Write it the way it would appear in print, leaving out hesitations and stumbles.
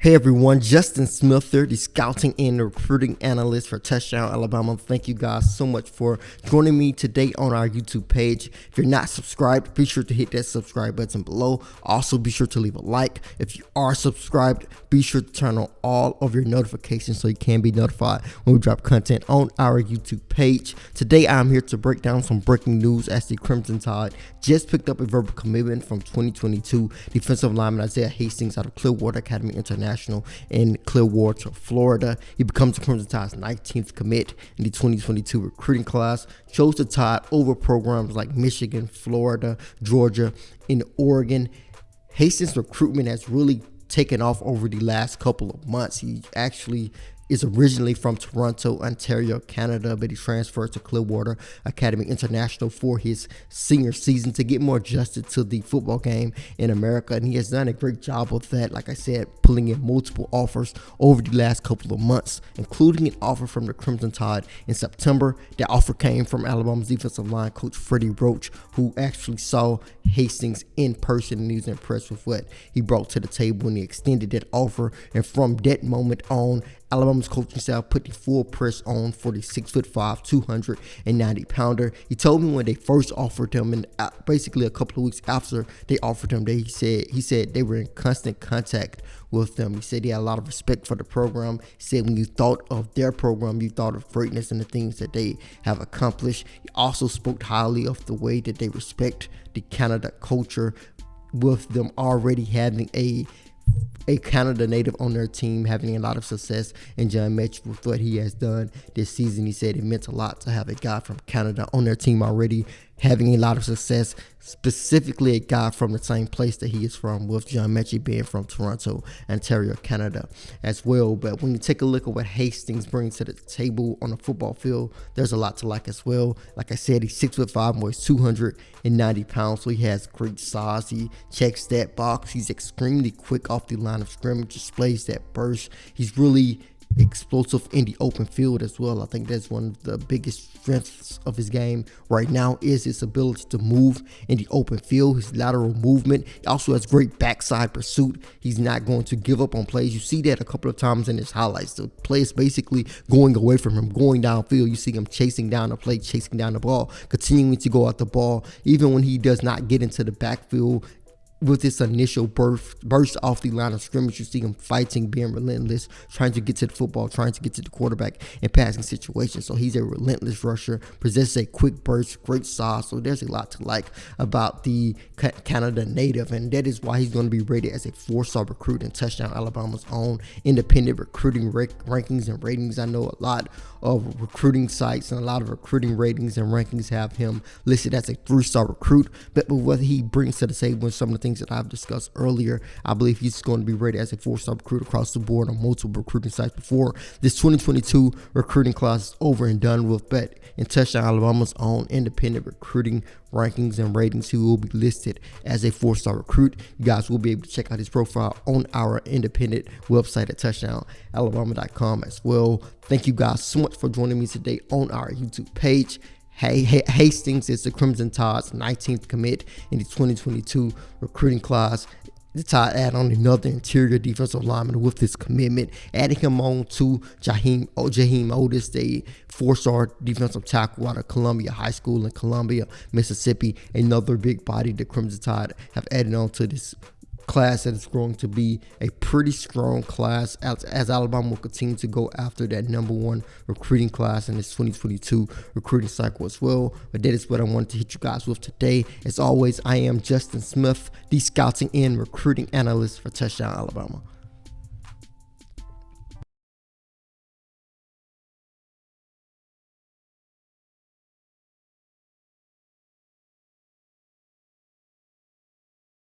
Hey everyone, Justin Smith here, the scouting and recruiting analyst for Touchdown Alabama. Thank you guys so much for joining me today on our YouTube page. If you're not subscribed, be sure to hit that subscribe button below. Also, be sure to leave a like. If you are subscribed, be sure to turn on all of your notifications so you can be notified when we drop content on our YouTube page. Today, I'm here to break down some breaking news as the Crimson Tide just picked up a verbal commitment from 2022 defensive lineman Isaiah Hastings out of Clearwater Academy International in Clearwater, Florida. He becomes the Crimson Tide's 19th commit in the 2022 recruiting class. Chose the Tide over programs like Michigan, Florida, Georgia, and Oregon. Hastings' recruitment has really taken off over the last couple of months. He actually is originally from Toronto, Ontario, Canada, but he transferred to Clearwater Academy International for his senior season to get more adjusted to the football game in America, and he has done a great job of that. Like I said, pulling in multiple offers over the last couple of months, including an offer from the Crimson Tide in September. That offer came from Alabama's defensive line coach Freddie Roach, who actually saw Hastings in person, and he was impressed with what he brought to the table when he extended that offer. And from that moment on, Alabama's coaching staff put the full press on for the 6'5", 290-pounder. He told me when they first offered him, and basically a couple of weeks after they offered him, he said they were in constant contact with them. He said he had a lot of respect for the program. He said when you thought of their program, you thought of greatness and the things that they have accomplished. He also spoke highly of the way that they respect the Canada culture, with them already having a Canada native on their team, having a lot of success. And John Metch, with what he has done this season, he said it meant a lot to have a guy from Canada on their team already having a lot of success, specifically a guy from the same place that he is from, with John Metchie being from Toronto, Ontario, Canada as well. But when you take a look at what Hastings brings to the table on the football field, there's a lot to like as well. Like I said, he's 6'5", weighs 290 pounds, so he has great size. He checks that box. He's extremely quick off the line of scrimmage, displays that burst. He's really explosive in the open field as well. I think that's one of the biggest strengths of his game right now is his ability to move in the open field, his lateral movement. He also has great backside pursuit. He's not going to give up on plays. You see that a couple of times in his highlights. The play is basically going away from him, going downfield. You see him chasing down the play, chasing down the ball, continuing to go at the ball, even when he does not get into the backfield. With this initial burst off the line of scrimmage, you see him fighting, being relentless, trying to get to the football, trying to get to the quarterback in passing situations. So he's a relentless rusher, possesses a quick burst, great size. So there's a lot to like about the Canada native, and that is why he's going to be rated as a 4-star recruit in Touchdown Alabama's own independent recruiting rankings and ratings. I know a lot of recruiting sites and a lot of recruiting ratings and rankings have him listed as a 3-star recruit, but with what he brings to the table and some of the things that I've discussed earlier, I believe he's going to be rated as a 4-star recruit across the board on multiple recruiting sites before this 2022 recruiting class is over and done with. But in Touchdown Alabama's own independent recruiting rankings and ratings, he will be listed as a 4-star recruit. You guys will be able to check out his profile on our independent website at touchdownalabama.com as well. Thank you guys so much for joining me today on our YouTube page. Hastings is the Crimson Tide's 19th commit in the 2022 recruiting class. The Tide add on another interior defensive lineman with this commitment, adding him on to Jaheim Otis, the 4-star defensive tackle out of Columbia High School in Columbia, Mississippi. Another big body the Crimson Tide have added on to this class that is going to be a pretty strong class as Alabama will continue to go after that #1 recruiting class in this 2022 recruiting cycle as well. But that is what I wanted to hit you guys with today. As always, I am Justin Smith, the scouting and recruiting analyst for Touchdown Alabama.